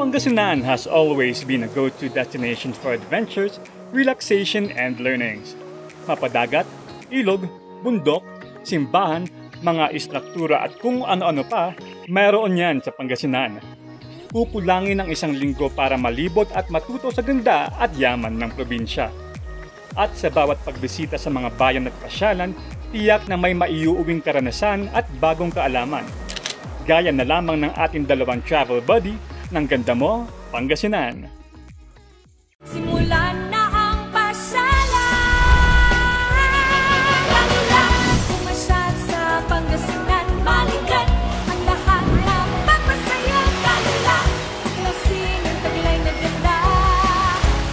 Pangasinan has always been a go-to destination for adventures, relaxation, and learnings. Mapadagat, ilog, bundok, simbahan, mga istruktura at kung ano-ano pa, mayroon yan sa Pangasinan. Kukulangin ng isang linggo para malibot at matuto sa ganda at yaman ng probinsya. At sa bawat pagbisita sa mga bayan at pasyalan, tiyak na may maiuuwing karanasan at bagong kaalaman. Gaya na lamang ng ating dalawang travel buddy ng Ganda Mo, Pangasinan. Simulan na ang pasyalan. Pumasyal sa Pangasinan, balikan ang lahat ng papasaya. Kalula, klaseng ang taglay na ganda.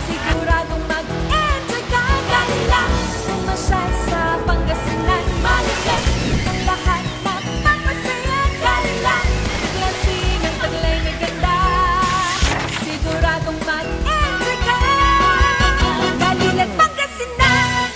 Siguradong mag-enjoy ka. Kalula, pumasyal sa Pangasinan, balikan ang lahat ng papasaya. Kalula, klaseng ang taglay na ganda. Siguradong mag-enjoy ka. Kalula, Pangasinan.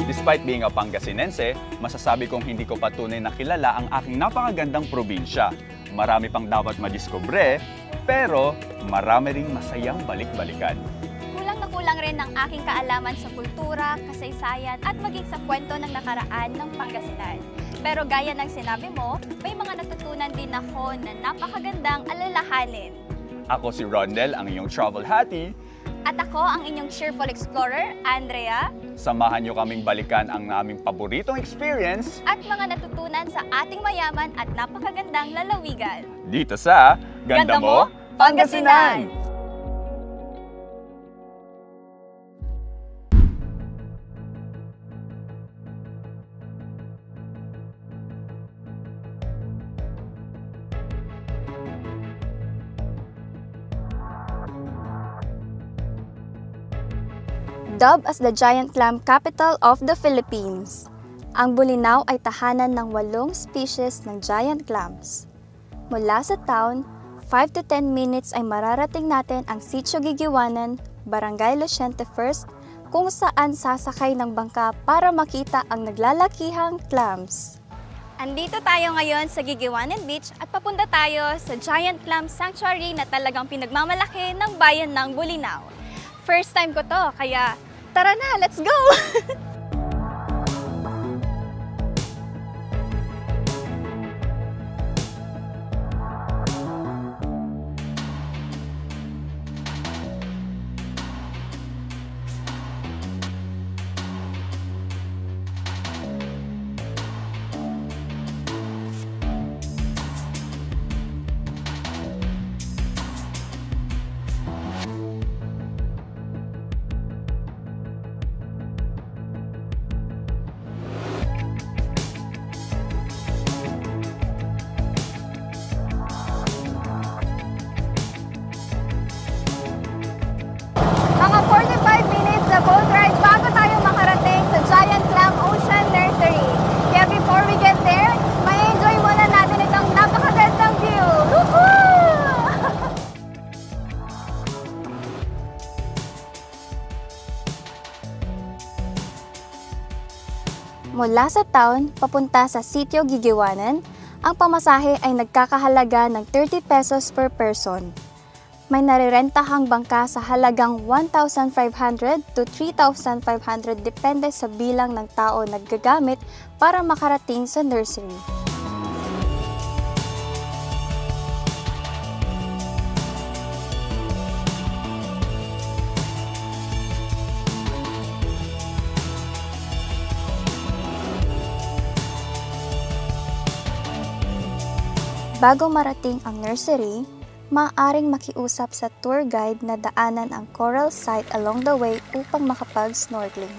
Despite being a Pangasinense, masasabi kong hindi ko pa tunay na kilala ang aking napakagandang probinsya. Marami pang dapat madiskubre, pero marami ring masayang balik-balikan. Kulang na kulang rin ang aking kaalaman sa kultura, kasaysayan at maging sa kwento ng nakaraan ng Pangasinan. Pero gaya ng sinabi mo, may mga natutunan din ako na napakagandang alalahanin. Ako si Rondel, ang iyong travel hati. At ako ang inyong cheerful explorer, Andrea, Samahan niyo kaming balikan ang naming paboritong experience at mga natutunan sa ating mayaman at napakagandang lalawigan. dito sa Ganda Mo, Pangasinan! Dubbed as the giant clam capital of the Philippines, ang Bolinao ay tahanan ng 8 species ng giant clams. Mula sa town, 5 to 10 minutes ay mararating natin ang Sitio Gigiwanan, Barangay Luciente First, kung saan sasakay ng bangka para makita ang naglalakihang clams. Andito tayo ngayon sa Gigiwanan Beach at papunta tayo sa Giant Clam Sanctuary na talagang pinagmamalaki ng bayan ng Bolinao. First time ko to, kaya tara na, let's go! Mga 45 minutes na boat ride bago tayo makarating sa Giant Clam Ocean Nursery. Kaya before we get there, may enjoy muna natin itong napakagandang view. Woohoo! Mula sa town, papunta sa Sitio Gigiwanan, ang pamasahe ay nagkakahalaga ng 30 pesos per person. May narirentahang bangka sa halagang 1,500 to 3,500 depende sa bilang ng tao naggagamit para makarating sa nursery. Bago marating ang nursery, maaaring makiusap sa tour guide na daanan ang coral site along the way upang makapag-snorkeling.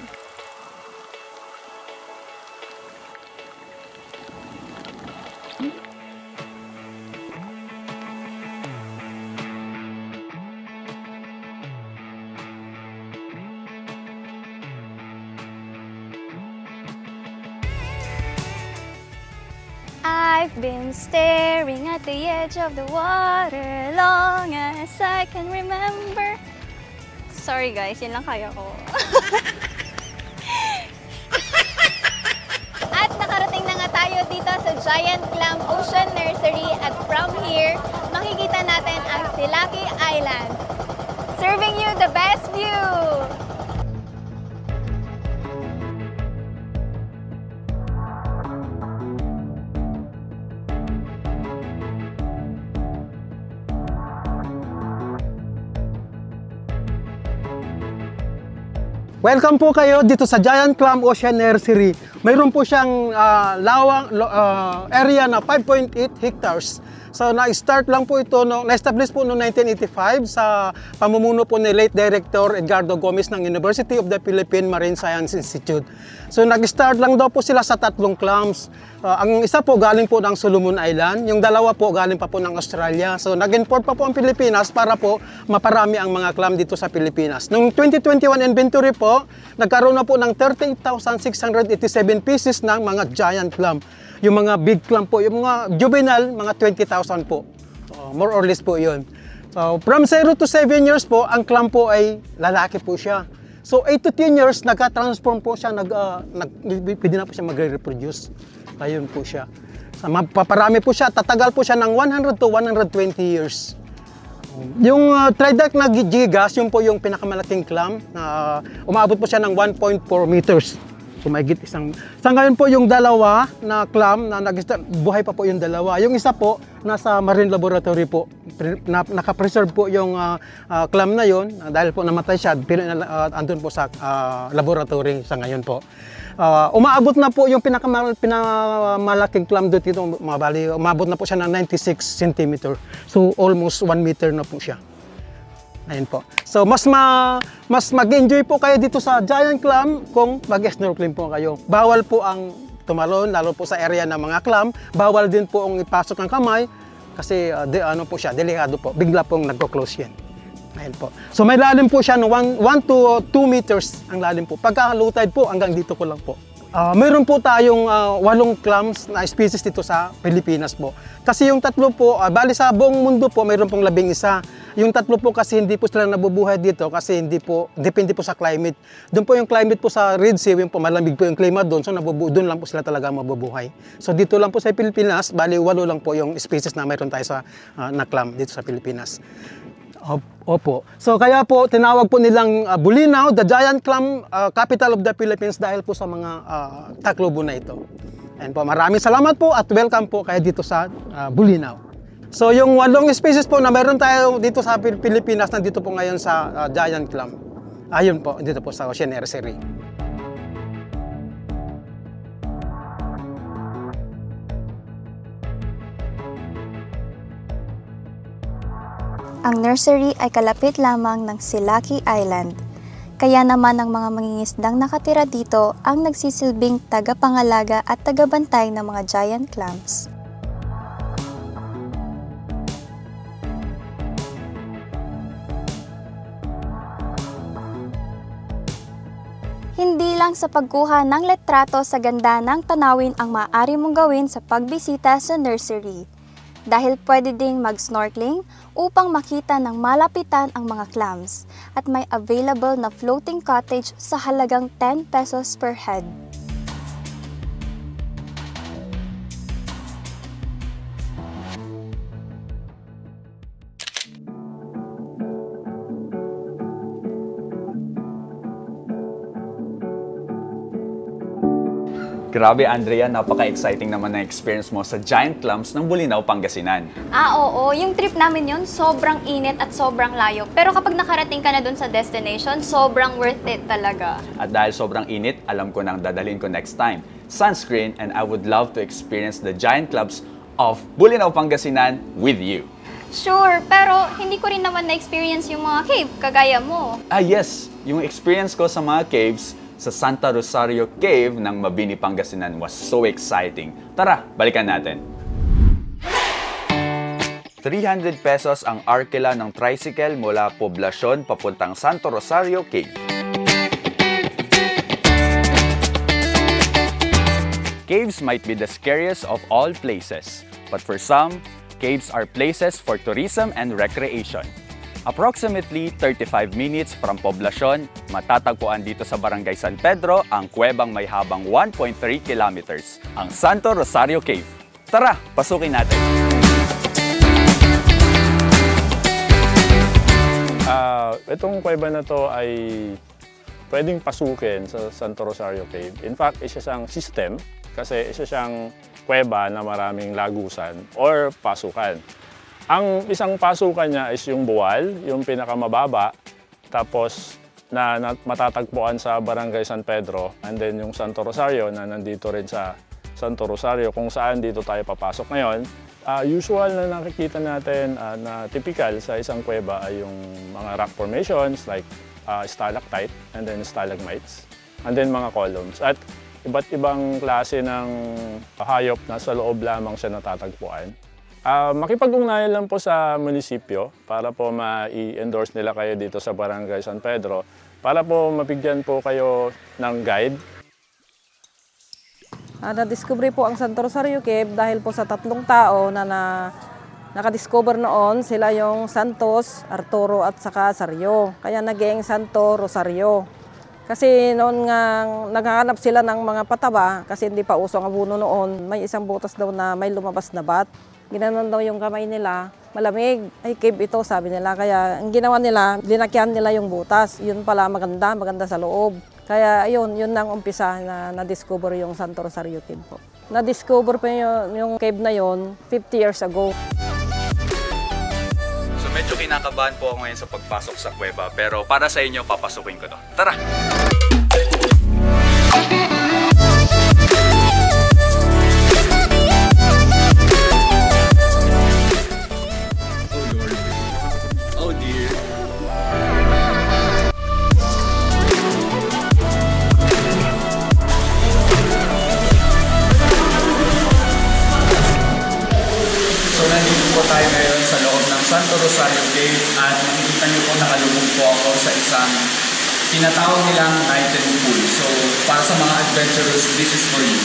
I've been staring at the edge of the water long as I can remember. Sorry guys, yun lang kaya ko. dito sa Giant Clam Ocean Nursery at from here, makikita natin ang Silaki Island. Serving you the best view! Welcome po kayo dito sa Giant Clam Ocean Nursery. Mayroon po siyang area na 5.8 hectares. So na-start lang po ito, na-establish po noong 1985 sa pamumuno po ni late Director Edgardo Gomez ng University of the Philippine Marine Science Institute. So nag-start lang daw po sila sa 3 clams. Ang isa po galing po ng Solomon Island, yung dalawa po galing pa po ng Australia. So nag-import pa po ang Pilipinas para po maparami ang mga clam dito sa Pilipinas. Noong 2021 inventory po, nagkaroon na po ng 38,687 pieces ng mga giant clam. Yung mga big clam po, yung mga juvenile, mga 20,000 po. More or less po yun. So, from 0 to 7 years po, ang clam po ay lalaki po siya. So, 8 to 10 years, nagka-transform po siya, pwede na po siya magre-reproduce. Ayun po siya. So, mapaparami po siya, tatagal po siya ng 100 to 120 years. Yung Trident na gigas, yun po yung pinakamalaking clam. Umabot po siya ng 1.4 meters. So mahigit isang. Sa ngayon po yung dalawa na clam na buhay pa po yung dalawa. Yung isa po nasa marine laboratory po. Naka-preserve po yung clam na yon dahil po namatay siya. Pero andun po sa laboratory sa ngayon po. Umaabot na po yung pinakamalaking clam dito, umabot na po siya ng 96 cm. So almost 1 meter na po siya. Ayun po. So mas mag-enjoy po kayo dito sa Giant Clam kung mag-snorkeling po kayo. Bawal po ang tumalon, lalo po sa area ng mga clam. Bawal din po ang ipasok ng kamay kasi ano po siya, delikado po. Bigla pong nagko-close yan. Ayun po. So may lalim po siya no 1 to 2 meters ang lalim po. Pagka low tide po hanggang dito ko lang po. Meron po tayong 8 clams na species dito sa Pilipinas po. Kasi yung 3 po, bali sa buong mundo po, mayroon pong 11. Yung 3 po kasi hindi po sila nabubuhay dito kasi hindi po, depende po sa climate. Doon po yung climate po sa Red Sea, yung po malamig po yung klima doon, so doon lang po sila talaga mabubuhay. So dito lang po sa Pilipinas, bali 8 lang po yung species na mayroon tayo sa na clam dito sa Pilipinas. Opo. So kaya po tinawag po nilang Bulinaw, the Giant Clam Capital of the Philippines dahil po sa mga Tacloban na ito. And po maraming salamat po at welcome po kayo dito sa Bulinaw. So yung 8 species po na meron tayo dito sa Pilipinas nandito po ngayon sa Giant Clam. Ayun po, dito po sa Ocean Nursery. Ang nursery ay kalapit lamang ng Silaki Island. Kaya naman ang mga mangingisdang nakatira dito ang nagsisilbing tagapangalaga at tagabantay ng mga giant clams. Hindi lang sa pagkuha ng litrato sa ganda ng tanawin ang maaari mong gawin sa pagbisita sa nursery. Dahil pwede ding mag-snorkeling upang makita ng malapitan ang mga clams at may available na floating cottage sa halagang 10 pesos per head. Grabe Andrea, napaka-exciting naman na experience mo sa Giant Clams ng Bulinaw, Pangasinan. Oo. Yung trip namin yun, sobrang init at sobrang layo. Pero kapag nakarating ka na dun sa destination, sobrang worth it talaga. At dahil sobrang init, alam ko nang dadalhin ko next time. Sunscreen, and I would love to experience the Giant Clams of Bulinaw, Pangasinan with you. Sure, pero hindi ko rin naman na-experience yung mga cave, kagaya mo. Yes, yung experience ko sa mga caves sa Santa Rosario Cave ng Mabini, Pangasinan was so exciting. Tara, balikan natin. 300 pesos ang arkela ng tricycle mula Poblacion papuntang Santo Rosario Cave. Caves might be the scariest of all places, but for some, caves are places for tourism and recreation. Approximately 35 minutes from Poblacion, matatagpuan dito sa Barangay San Pedro ang kuwebang may habang 1.3 kilometers, ang Santo Rosario Cave. Tara, pasukin natin! Itong kuweba na to ay pwedeng pasukin sa Santo Rosario Cave. In fact, isa siyang system kasi isa siyang kuweba na maraming lagusan or pasukan. Ang isang pasukan niya is yung Buwal, yung pinakamababa, tapos na matatagpuan sa Barangay San Pedro, and then yung Santo Rosario na nandito rin sa Santo Rosario kung saan dito tayo papasok ngayon. Usual na nakikita natin na typical sa isang kuweba ay yung mga rock formations like stalactite and then stalagmites, and then mga columns. At iba't ibang klase ng hayop na sa loob lamang siya natatagpuan. Makipag-ugnayan lang po sa munisipyo para po ma-endorse nila kayo dito sa Barangay San Pedro para po mabigyan po kayo ng guide. Na-discover po ang Santo Rosario Cave dahil po sa 3 tao na nakadiscover noon. Sila yung Santos, Arturo at saka Sario. Kaya naging Santo Rosario. Kasi noon nga naghahanap sila ng mga pataba kasi hindi pa uso ang abuno noon. May isang butas daw na may lumabas na bat. Ginanon daw yung kamay nila, malamig. Ay, cave ito, sabi nila. Kaya ang ginawa nila, linakyan nila yung butas. Yun pala maganda sa loob. Kaya ayun, yun nang umpisa na na-discover yung Santo Rosario Cave po. Na-discover pa yung cave na yun 50 years ago. So medyo kinakabahan po ako ngayon sa pagpasok sa kuweba, pero para sa inyo, papasukin ko to. Tara! Oh dear! So nandito po tayo ngayon sa loob ng Santo Rosario Cave at makikita niyo po nakalubog po ako sa isang tinatawag nilang Nighten Pool. So para sa mga adventurers, this is for you.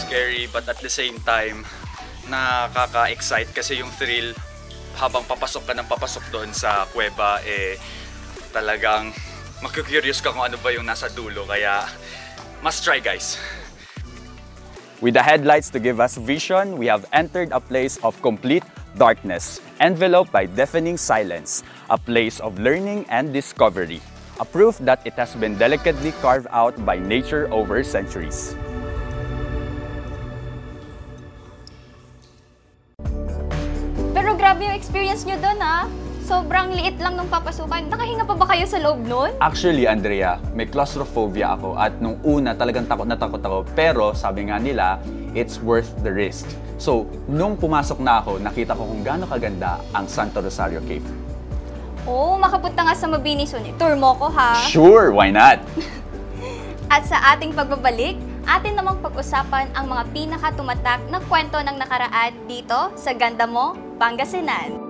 Scary but at the same time nakaka-excite kasi yung thrill habang papasok ka ng papasok doon sa kuweba talagang makikurious ka kung ano ba yung nasa dulo, kaya must try guys. With the headlights to give us vision, we have entered a place of complete darkness, enveloped by deafening silence, a place of learning and discovery, a proof that it has been delicately carved out by nature over centuries. Pero grabe yung experience nyo doon ha. Sobrang liit lang nung papasukan. Nakahinga pa ba kayo sa loob nun? Actually, Andrea, may claustrophobia ako at nung una talagang takot na takot ako. Pero sabi nga nila, it's worth the risk. So, nung pumasok na ako, nakita ko kung gaano kaganda ang Santo Rosario Cave. Oo, makapunta nga sa Mabini soon. Tour mo ko ha. Sure, why not? At sa ating pagbabalik, atin namang pag-usapan ang mga pinakatumatak na kwento ng nakaraan dito sa Ganda Mo, Pangasinan.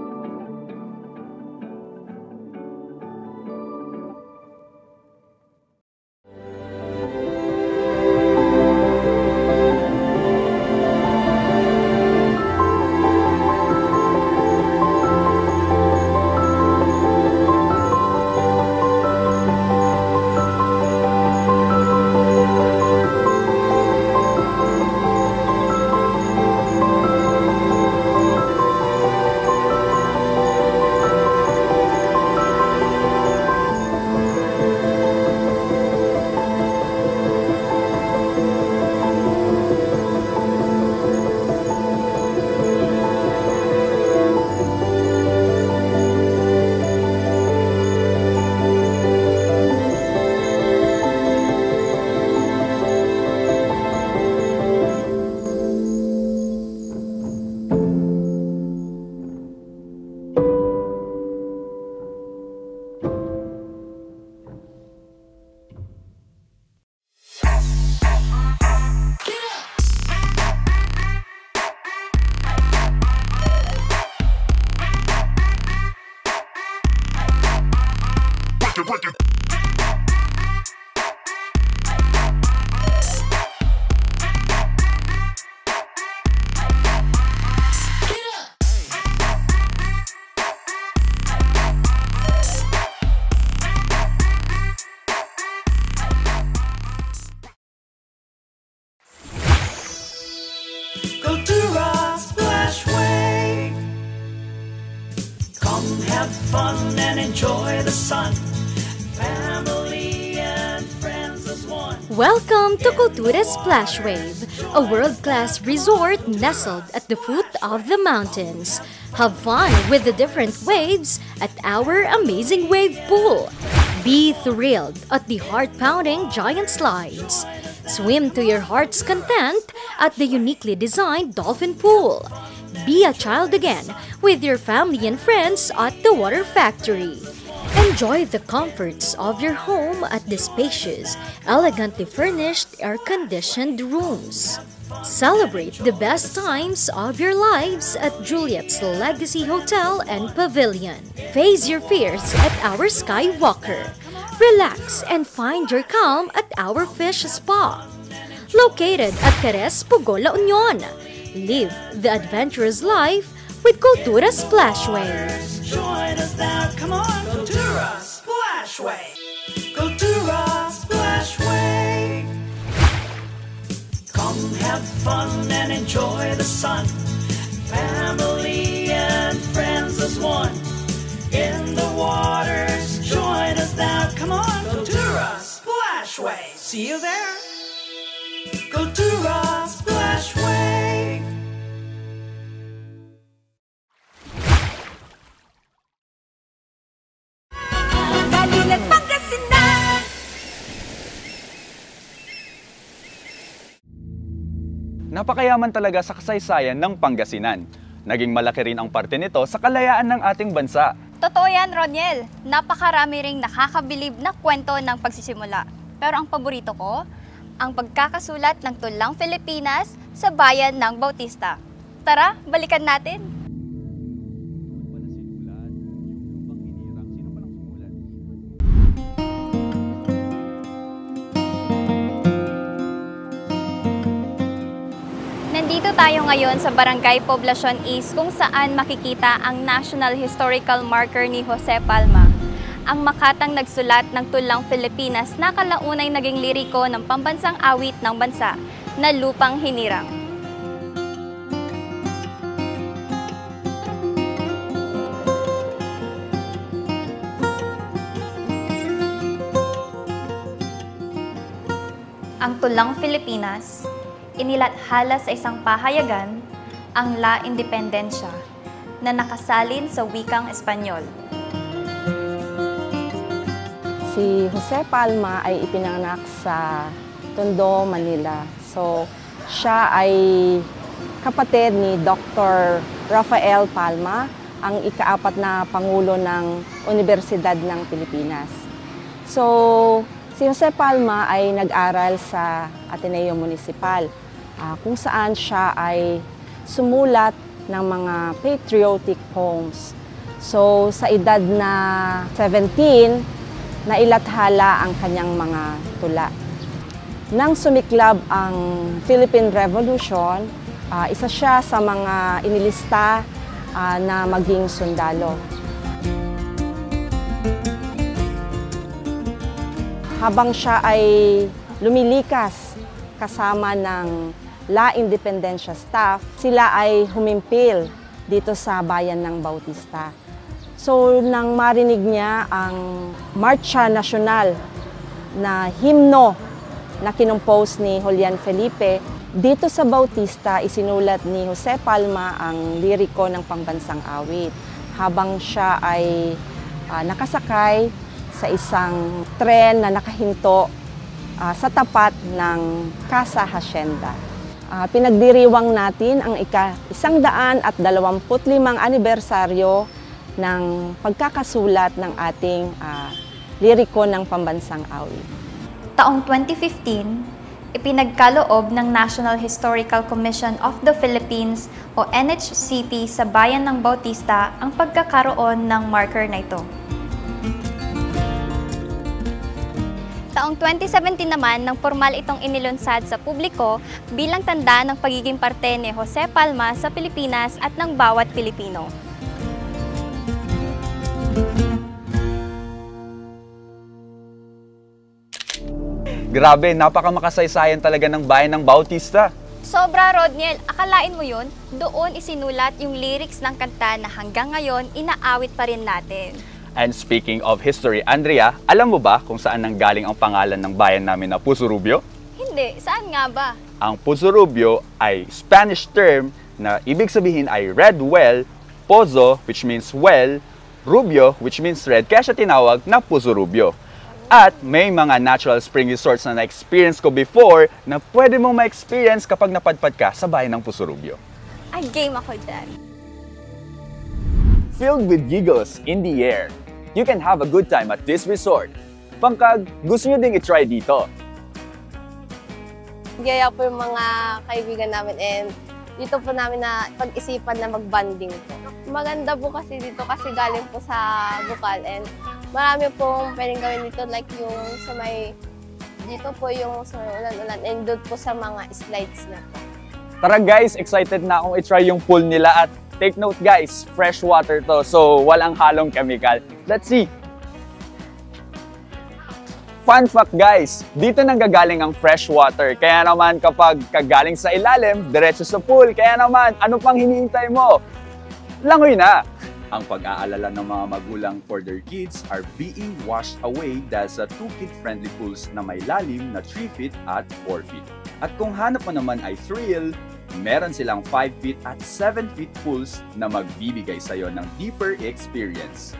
Kultura Splashway. Come have fun and enjoy the sun. Family and friends as one. Welcome to Kultura Splash Wave, a world-class resort nestled at the foot of the mountains. Have fun with the different waves at our amazing wave pool. Be thrilled at the heart-pounding giant slides. Swim to your heart's content at the uniquely designed dolphin pool. Be a child again with your family and friends at the Water Factory. Enjoy the comforts of your home at the spacious, elegantly furnished, air-conditioned rooms. Celebrate the best times of your lives at Juliet's Legacy Hotel and Pavilion. Face your fears at our Skywalker. Relax and find your calm at our Fish Spa. Located at Cares, Pugo, La Union. Live the adventurous life with Kultura Splashway. Join us now, come on, Kultura Splashway. Kultura Splashway. Come have fun and enjoy the sun. Family and friends as one. In the waters, join us now, come on, Kultura Splashway. See you there. Kultura Splashway. Galing Pangasinan. Napakayaman talaga sa kasaysayan ng Pangasinan. Naging malaki rin ang parte nito sa kalayaan ng ating bansa. Totoo yan, Roniel. Napakarami ring nakakabilib na kwento ng pagsisimula. Pero ang paborito ko, ang pagkakasulat ng Tulang Pilipinas sa bayan ng Bautista. Tara, balikan natin. Nandito tayo ngayon sa Barangay Poblacion East kung saan makikita ang National Historical Marker ni Jose Palma. Ang makatang nagsulat ng Tulang Pilipinas na kalaunay naging liriko ng pambansang awit ng bansa na Lupang Hinirang. Ang Tulang Pilipinas, inilathala sa isang pahayagan, ang La Independencia, na nakasalin sa wikang Espanyol. Si Jose Palma ay ipinanganak sa Tondo, Manila. So, siya ay kapatid ni Dr. Rafael Palma, ang ika-4 na Pangulo ng Universidad ng Pilipinas. So, si Jose Palma ay nag-aral sa Ateneo Municipal, kung saan siya ay sumulat ng mga patriotic poems. So, sa edad na 17, nailathala ang kanyang mga tula. Nang sumiklab ang Philippine Revolution, isa siya sa mga inilista na maging sundalo. Habang siya ay lumilikas kasama ng La Independencia staff, sila ay humimpil dito sa bayan ng Bautista. So, nang marinig niya ang Marcha Nacional na himno na kinumpose ni Julian Felipe, dito sa Bautista isinulat ni Jose Palma ang liriko ng pambansang awit habang siya ay nakasakay sa isang tren na nakahinto sa tapat ng Casa Hacienda. Pinagdiriwang natin ang ika-125 anibersaryo ng pagkakasulat ng ating liriko ng pambansang awit. Taong 2015, ipinagkaloob ng National Historical Commission of the Philippines o NHCP sa bayan ng Bautista ang pagkakaroon ng marker na ito. Taong 2017 naman nang formal itong inilunsad sa publiko bilang tanda ng pagiging parte ni Jose Palma sa Pilipinas at ng bawat Pilipino. Grabe, napakamakasaysayan talaga ng bayan ng Bautista. Sobra, Rodniel. Akalain mo yun? Doon isinulat yung lyrics ng kanta na hanggang ngayon inaawit pa rin natin. And speaking of history, Andrea, alam mo ba kung saan nanggaling ang pangalan ng bayan namin na Pusurubio? Hindi, saan nga ba? Ang Pusurubio ay Spanish term na ibig sabihin ay red well, pozo, which means well, rubio, which means red, kaya siya tinawag na Pusurubio. At may mga natural spring resorts na na-experience ko before na pwede mong ma-experience kapag napadpad ka sa bayan ng Pusurubio. Ay, game ako dyan. Filled with giggles in the air, you can have a good time at this resort. Pangkag, gusto nyo ding i-try dito. Gaya po yung mga kaibigan namin and dito po namin na pag-isipan na mag-banding po. Maganda po kasi dito kasi galing po sa Bukal and marami pong pwedeng gawin dito like yung sa may, dito po yung sa ulan-ulan and doon po sa mga slides na po. Tara guys, excited na akong i-try yung pool nila at take note guys, fresh water to so walang halong chemical. Let's see! Fun fact guys, dito nanggagaling ang fresh water. Kaya naman kapag kagaling sa ilalim, diretso sa pool. Kaya naman, ano pang hinihintay mo? Langoy na! Ang pag-aalala ng mga magulang for their kids are being washed away dahil sa 2 kid-friendly pools na may lalim na 3 feet at 4 feet. At kung hanap mo naman ay thrill, meron silang 5 feet at 7 feet pools na magbibigay sa'yo ng deeper experience.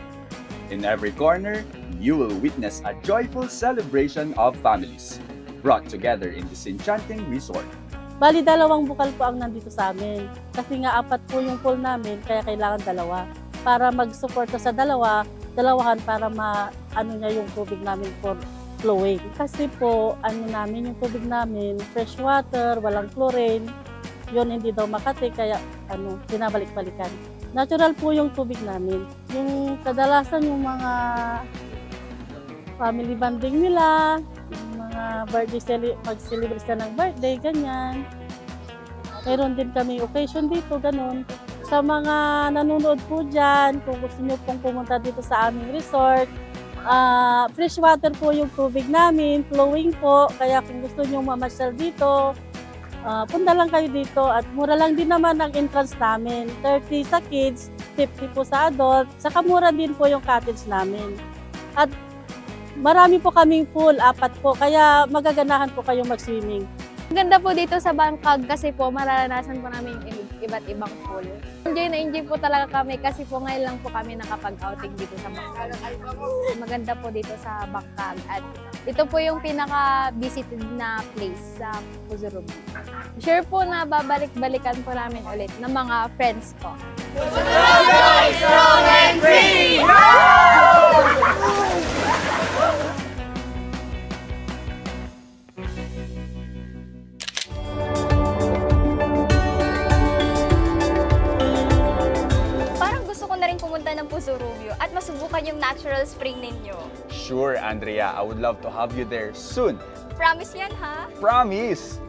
In every corner, you will witness a joyful celebration of families brought together in this enchanting resort. Bali, 2 bukal po ang nandito sa amin. Kasi nga 4 po yung pool namin, kaya kailangan 2. Para mag-suporta sa dalawahan para ma-ano niya yung tubig namin for flowing. Kasi po, namin yung tubig namin, fresh water, walang chlorine, yun hindi daw makati, kaya binabalik-balikan. Natural po yung tubig namin. Yung kadalasan yung mga family bonding nila, yung mga birthday, mag-celebrate ka ng birthday, ganyan. Meron din kami occasion dito, ganun. Sa mga nanonood po dyan, kung gusto nyo pong pumunta dito sa aming resort, fresh water po yung tubig namin, flowing po. Kaya kung gusto nyo mamasyal dito, punta lang kayo dito. At mura lang din naman ang entrance namin. 30 sa kids, 50 po sa adult. Saka mura din po yung cottage namin. At marami po kaming pool, 4 po. Kaya magaganahan po kayong mag-swimming. Ganda po dito sa Bangkag kasi po mararanasan po namin yung iba't ibang pool. Enjoy na enjoy po talaga kami kasi po ngayon lang po kami nakapag-outing dito sa Bangkag. Maganda po dito sa Bangkag at ito po yung pinaka-visited na place sa Pusurubio. Sure po na babalik-balikan po namin ulit ng mga friends ko. Pusurubio is strong and free! Pumunta ng Pusurubio at masubukan yung natural spring ninyo. Sure, Andrea. I would love to have you there soon. Promise yan, ha? Promise!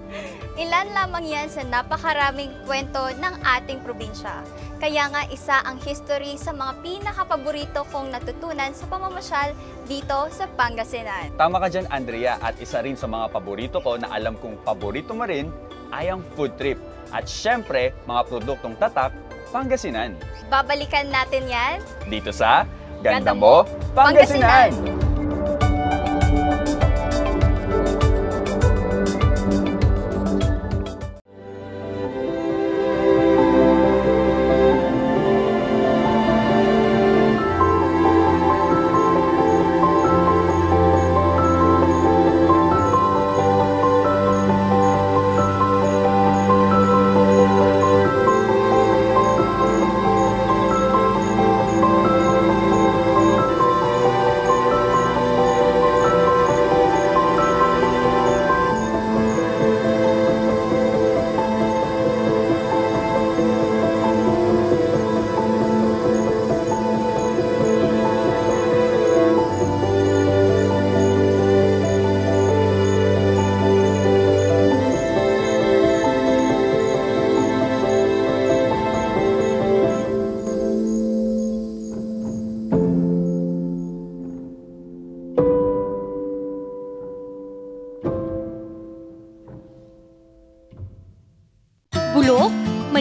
Ilan lamang yan sa napakaraming kwento ng ating probinsya. Kaya nga isa ang history sa mga pinakapaborito kong natutunan sa pamamasyal dito sa Pangasinan. Tama ka dyan, Andrea. At isa rin sa mga paborito ko na alam kong paborito mo rin ay ang food trip. At syempre, mga produktong tatak, Pangasinan. Babalikan natin yan dito sa Ganda Mo, Pangasinan!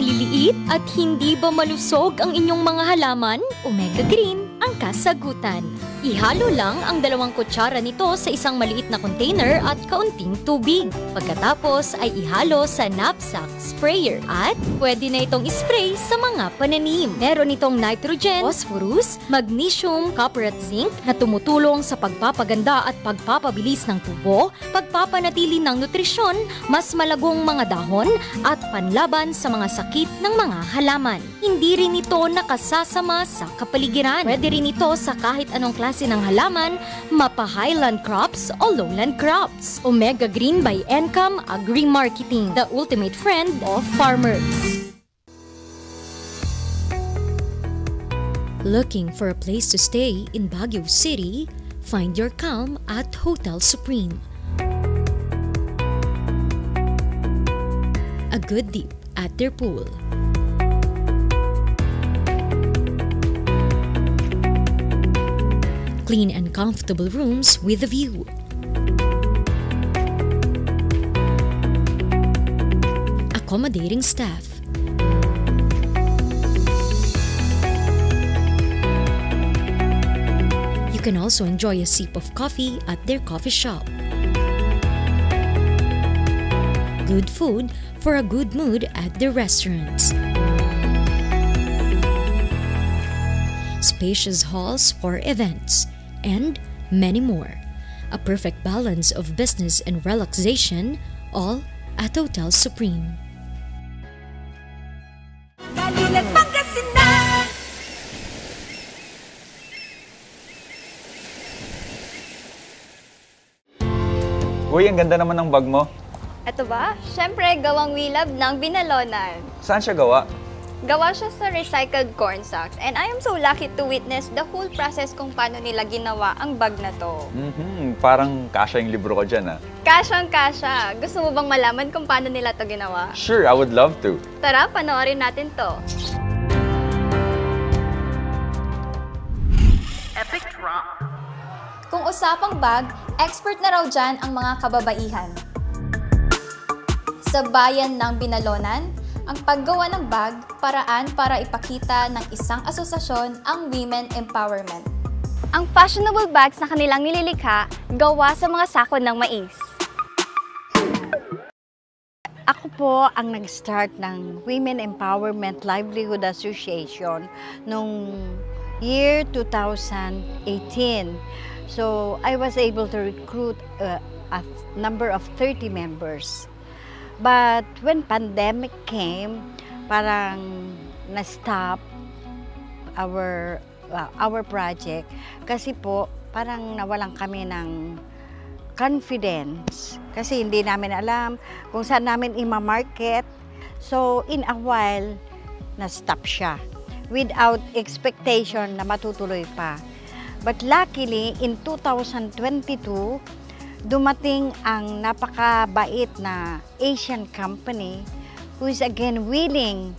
maliliit at hindi ba malusog ang inyong mga halaman? Omega Green ang kasagutan. Ihalo lang ang 2 kutsara nito sa isang maliit na container at kaunting tubig. Pagkatapos ay ihalo sa knapsack sprayer at pwede na itong ispray sa mga pananim. Meron itong nitrogen, phosphorus, magnesium, copper at zinc na tumutulong sa pagpapaganda at pagpapabilis ng tubo, pagpapanatili ng nutrisyon, mas malagong mga dahon at panlaban sa mga sakit ng mga halaman. Hindi rin ito nakasasama sa kapaligiran. Pwede rin ito sa kahit anong klase ng halaman, mapa-highland crops o lowland crops. Omega Green by Encam Agri-Marketing, the ultimate friend of farmers. Looking for a place to stay in Baguio City? Find your calm at Hotel Supreme. A good dip at their pool. Clean and comfortable rooms with a view. Accommodating staff. You can also enjoy a sip of coffee at their coffee shop. Good food for a good mood at their restaurants. Spacious halls for events, and many more. A perfect balance of business and relaxation, all at Hotel Supreme. Galing at Pangasinan. Uy, ang ganda naman ng bag mo. Ito ba? Siyempre, gawang wilab ng Binalonan. Saan siya gawa? Gawa siya sa recycled corn sacks and I am so lucky to witness the whole process kung paano nila ginawa ang bag na to. Parang kasya yung libro ko dyan, ah. Kasyang-kasya. Gusto mo bang malaman kung paano nila to ginawa? Sure, I would love to. Tara, panoorin natin to. Epic drop. Kung usapang bag, expert na raw dyan ang mga kababaihan. Sa bayan ng Binalonan, ang paggawa ng bag, paraan para ipakita ng isang asosasyon ang women empowerment. Ang fashionable bags na kanilang nililikha, gawa sa mga sako ng mais. Ako po ang nag-start ng Women Empowerment Livelihood Association noong year 2018. So, I was able to recruit a number of 30 members. But when pandemic came, parang na-stop our project kasi po parang nawalan kami ng confidence kasi hindi namin alam kung saan namin i-market. So in a while, na-stop siya without expectation na matutuloy pa. But luckily, in 2022, dumating ang napakabait na Asian company who is again willing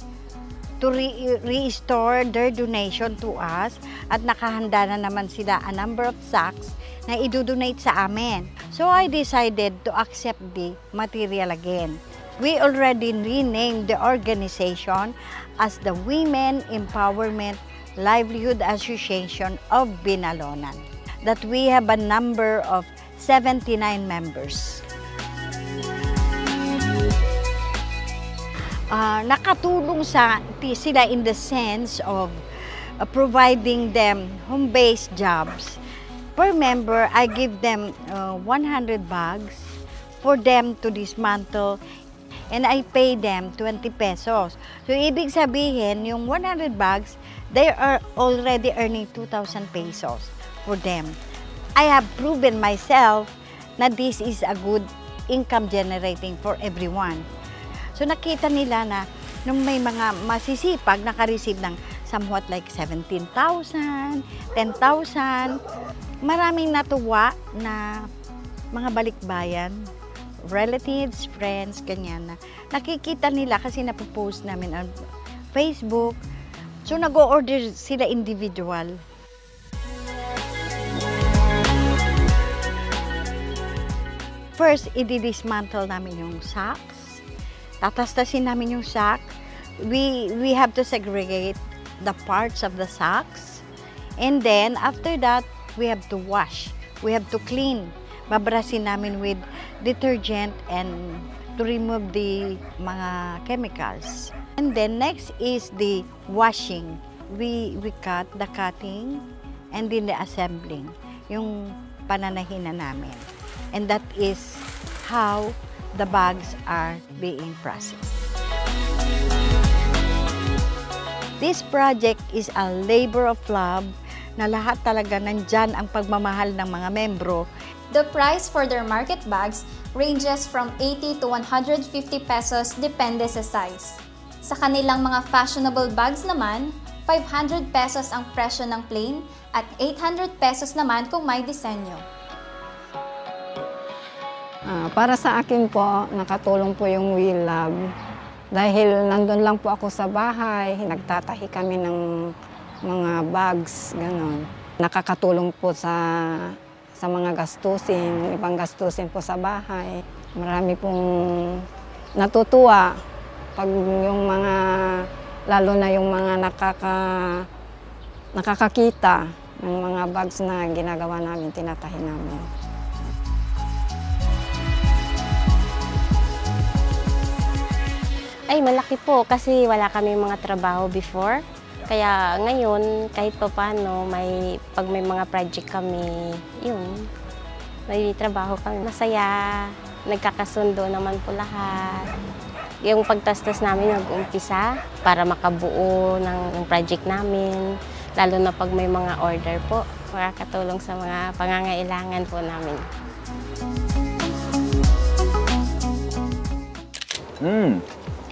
to restore their donation to us at nakahanda na naman sila a number of sacks na i-donate sa amin. So I decided to accept the material again. We already renamed the organization as the Women Empowerment Livelihood Association of Binalonan. That we have a number of 79 members. Nakatulong sila in the sense of providing them home-based jobs. Per member, I give them 100 bags for them to dismantle and I pay them 20 pesos. So, ibig sabihin, yung 100 bags, they are already earning 2,000 pesos for them. I have proven myself na this is a good income generating for everyone. So nakita nila na nung may mga masisipag naka-receive ng somewhat like 17,000, 10,000, maraming natuwa na mga balikbayan, relatives, friends, ganyan na nakikita nila kasi napopost namin on Facebook. So nag-o-order sila individual. First, i-dismantle namin yung sacks. Tatastasin namin yung sack. we have to segregate the parts of the sacks, and then after that we have to wash, we have to clean. Babrasin namin with detergent and to remove the mga chemicals. And then next is the washing. We cut the cutting and then the assembling, yung pananahin na namin. And that is how the bags are being processed. This project is a labor of love na lahat talaga nandyan ang pagmamahal ng mga membro. The price for their market bags ranges from 80 to 150 pesos depende sa size. Sa kanilang mga fashionable bags naman, 500 pesos ang presyo ng plain at 800 pesos naman kung may disenyo. Para sa akin po, nakatulong po yung We Love. Dahil nandun lang po ako sa bahay, nagtatahi kami ng mga bags, gano'n. Nakakatulong po sa mga gastusin, ibang gastusin po sa bahay. Marami pong natutuwa pag yung mga, lalo na yung mga nakakakita ng mga bags na ginagawa namin, tinatahi namin. Ay, malaki po kasi wala kami mga trabaho before. Kaya ngayon, kahit pa paano, pag may mga project kami, yun, may trabaho kami. Masaya, nagkakasundo naman po lahat. Yung pagtastas namin nag-umpisa para makabuo ng project namin, lalo na pag may mga order po, makakatulong sa mga pangangailangan po namin.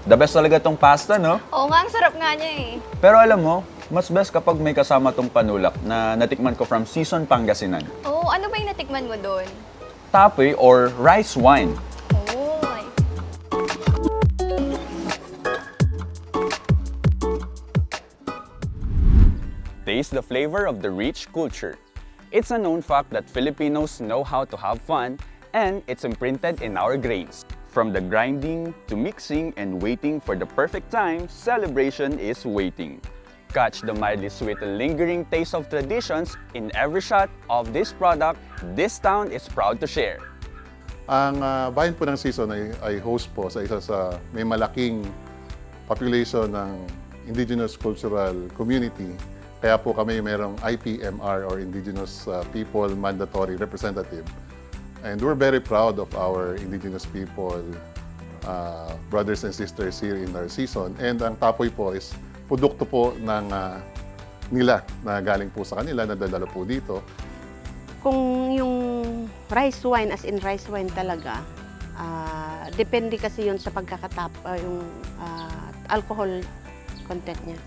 The best talaga tong pasta, no? Oo nga, ang sarap nga niya eh. Pero alam mo, mas best kapag may kasama tong panulak na natikman ko from Season Pangasinan. Oo, ano ba yung natikman mo doon? Tapoy or rice wine. Oo. Taste the flavor of the rich culture. It's a known fact that Filipinos know how to have fun, and it's imprinted in our grains. From the grinding to mixing and waiting for the perfect time, celebration is waiting. Catch the mildly sweet and lingering taste of traditions in every shot of this product this town is proud to share. Ang bayan po ng Sison ay host po sa isa sa may malaking population ng indigenous cultural community. Kaya po kami mayroong IPMR or Indigenous People Mandatory Representative. And we're very proud of our indigenous people, brothers and sisters here in our Sison. And ang tapoy po is produkto po ng nila na galing po sa kanila, nadadala po dito. Kung yung rice wine, as in rice wine talaga, depende kasi yun sa pagkakatap, yung alcohol content niya.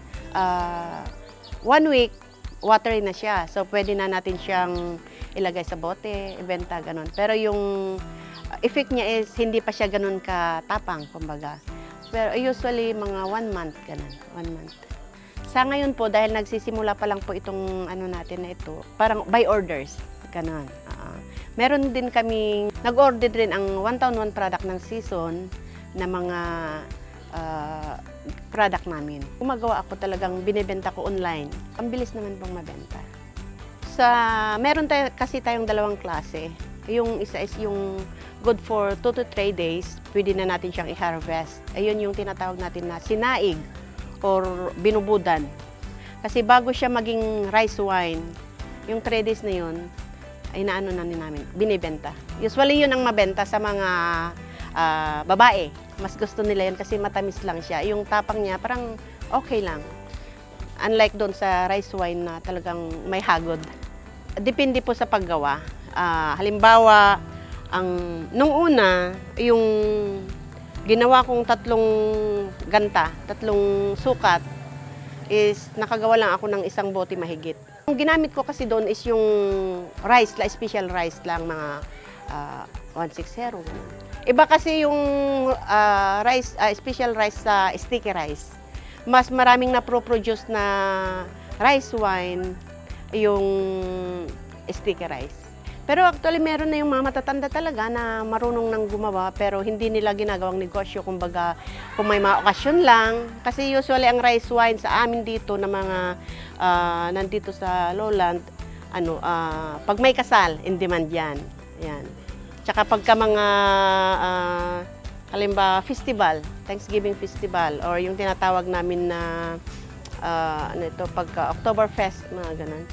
1 week, watery na siya. So pwede na natin siyang ilagay sa bote, ibenta, ganun. Pero yung effect niya is hindi pa siya ganun katapang, kumbaga. Pero usually mga 1 month, ganun, 1 month. Sa ngayon po, dahil nagsisimula pa lang po itong ano natin na ito, parang by orders, ganun. Meron din kaming, nag-order din ang 1,001 product ng Sison na mga product namin. Gumagawa ako talagang binibenta ko online. Ang bilis naman pong mabenta. Meron kasi tayong dalawang klase. Yung isa is yung good for 2 to 3 days, pwede na natin siyang i-harvest. Ayun yung tinatawag natin na sinaig or binubudan. Kasi bago siya maging rice wine, yung 3 days na yun, ay naano na namin, binibenta. Usually yun ang mabenta sa mga babae. Mas gusto nila yun kasi matamis lang siya. Yung tapang niya parang okay lang. Unlike doon sa rice wine na talagang may hagod. Depende po sa paggawa. Halimbawa, nung una, yung ginawa kong 3 ganta, 3 sukat, is nakagawa lang ako ng 1 bote mahigit. Ang ginamit ko kasi doon is yung rice, special rice lang, mga 160. Iba kasi yung rice, special rice sa sticky rice. Mas maraming na-produce na rice wine yung sticky rice. Pero actually, meron na yung mga matatanda talaga na marunong nang gumawa pero hindi nila ginagawang negosyo. Kumbaga, kung may mga okasyon lang. Kasi usually ang rice wine sa amin dito na mga nandito sa lowland, pag may kasal, in demand yan. Yan. Tsaka pagka mga, halimbawa, festival, Thanksgiving festival, or yung tinatawag namin na, pagka Oktoberfest, mga ganun.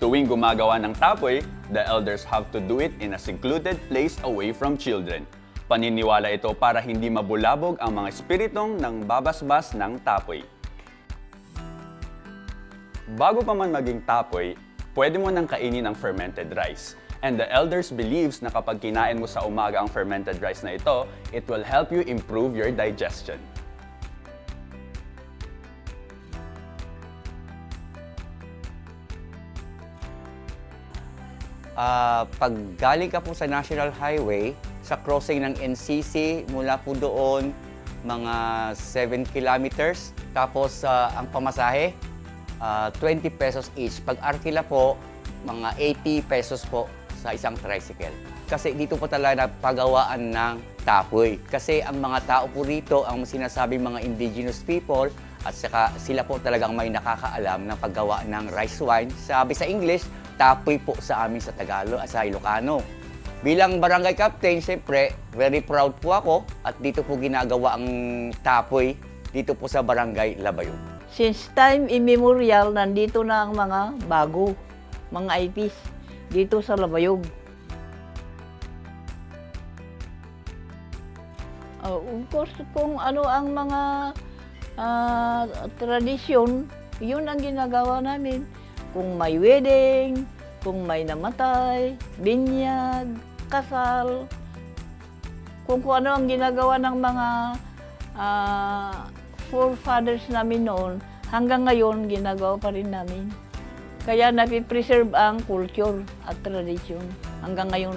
Tuwing gumagawa ng tapoy, the elders have to do it in a secluded place away from children. Paniniwala ito para hindi mabulabog ang mga espiritong nang babasbas ng tapoy. Bago pa man maging tapoy, pwede mo nang kainin ang fermented rice. And the elders believes na kapag kinain mo sa umaga ang fermented rice na ito, it will help you improve your digestion. Pag galing ka po sa National Highway, sa crossing ng NCC, mula po doon, mga 7 kilometers. Tapos ang pamasahe, 20 pesos each. Pag Arkila po, mga 80 pesos po sa isang tricycle. Kasi dito po talaga napagawaan ng tapoy. Kasi ang mga tao po rito, ang sinasabing mga indigenous people, at saka sila po talagang may nakakaalam ng paggawa ng rice wine. Sabi sa English, tapoy po sa amin sa Tagalog at sa Ilocano. Bilang barangay captain, siyempre, very proud po ako at dito po ginagawa ang tapoy dito po sa barangay Labayog. Since time immemorial, nandito na ang mga bago, mga IPs dito sa Labayog. Of course, kung ano ang mga tradisyon, yun ang ginagawa namin. Kung may wedding, kung may namatay, binyag, kasal, kung ano ang ginagawa ng mga forefathers namin noon, hanggang ngayon ginagawa pa rin namin. Kaya napipreserve ang culture at tradisyon hanggang ngayon.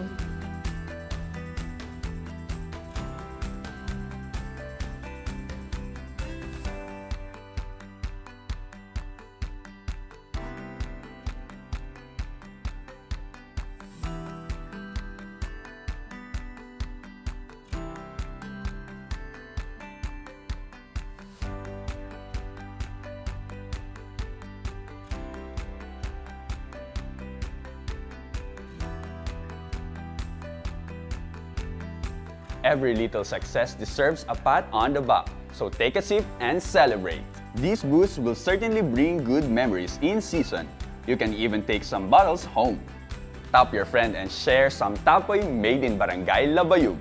Every little success deserves a pat on the back, so take a sip and celebrate. These booths will certainly bring good memories in season. You can even take some bottles home. Tap your friend and share some tapoy made in Barangay Labayog.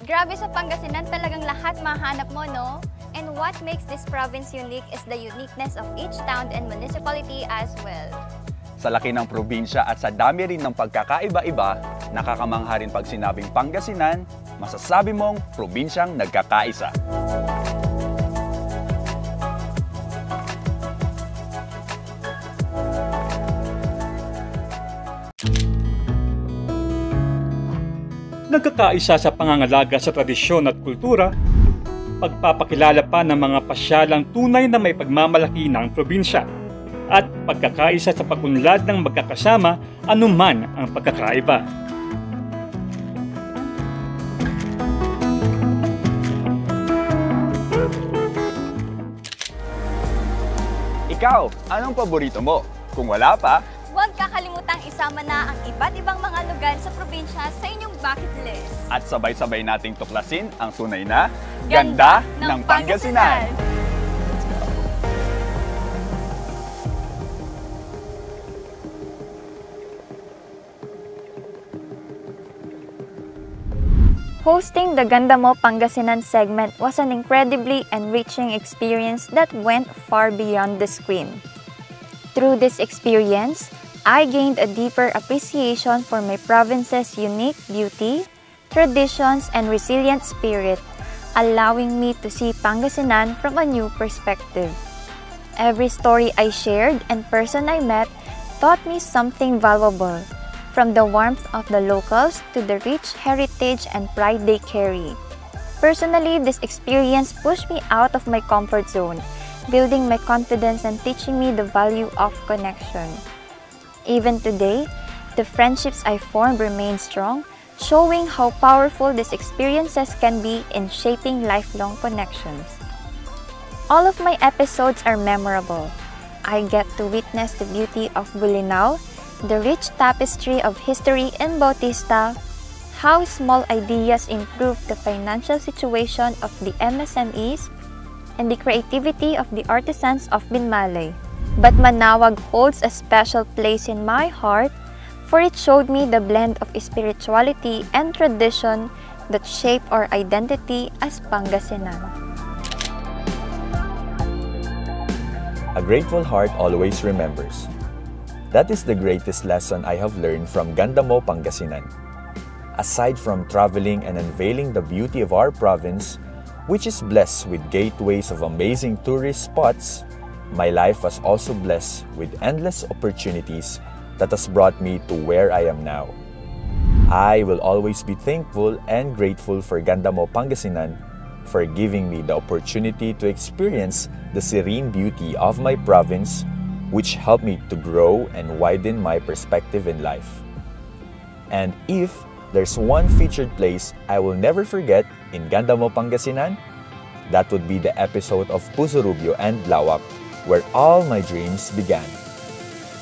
Grabe sa Pangasinan, talagang lahat mahanap mo, no? And what makes this province unique is the uniqueness of each town and municipality as well. Sa laki ng probinsya at sa dami rin ng pagkakaiba-iba, nakakamangha rin pag sinabing Pangasinan, masasabi mong probinsyang nagkakaisa. Nagkakaisa sa pangangalaga sa tradisyon at kultura, pagpapakilala pa ng mga pasyalang tunay na may pagmamalaki ng probinsya, at pagkakaisa sa pag-unlad ng magkakasama anuman ang pagkakaiba. Ikaw, anong paborito mo? Kung wala pa, huwag kakalimutang isama na ang iba't ibang mga lugar sa probinsya sa inyong bucket list. at sabay-sabay nating tuklasin ang tunay na ganda ng Pangasinan. Hosting the Ganda Mo Pangasinan segment was an incredibly enriching experience that went far beyond the screen. Through this experience, I gained a deeper appreciation for my province's unique beauty, traditions, and resilient spirit, allowing me to see Pangasinan from a new perspective. Every story I shared and person I met taught me something valuable, from the warmth of the locals to the rich heritage and pride they carry. Personally, this experience pushed me out of my comfort zone, building my confidence and teaching me the value of connection. Even today, the friendships I formed remain strong, showing how powerful these experiences can be in shaping lifelong connections. All of my episodes are memorable. I get to witness the beauty of Bolinao, the rich tapestry of history in Bautista, how small ideas improve the financial situation of the MSMEs, and the creativity of the artisans of Binmalay. But Manaoag holds a special place in my heart, for it showed me the blend of spirituality and tradition that shape our identity as Pangasinan. A grateful heart always remembers. That is the greatest lesson I have learned from Ganda Mo Pangasinan. Aside from traveling and unveiling the beauty of our province, which is blessed with gateways of amazing tourist spots, my life was also blessed with endless opportunities that has brought me to where I am now. I will always be thankful and grateful for Ganda Mo Pangasinan for giving me the opportunity to experience the serene beauty of my province, which helped me to grow and widen my perspective in life. And if there's one featured place I will never forget in Ganda Mo Pangasinan, that would be the episode of Puso Rubio and Lawak, where all my dreams began.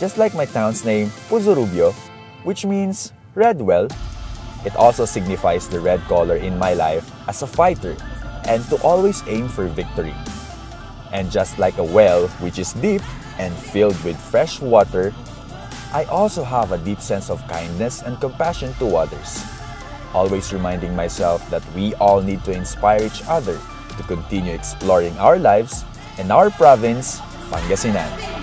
Just like my town's name, Puso Rubio, which means red well, it also signifies the red color in my life as a fighter and to always aim for victory. And just like a well which is deep and filled with fresh water, I also have a deep sense of kindness and compassion to others, always reminding myself that we all need to inspire each other to continue exploring our lives and our province, Pangasinan.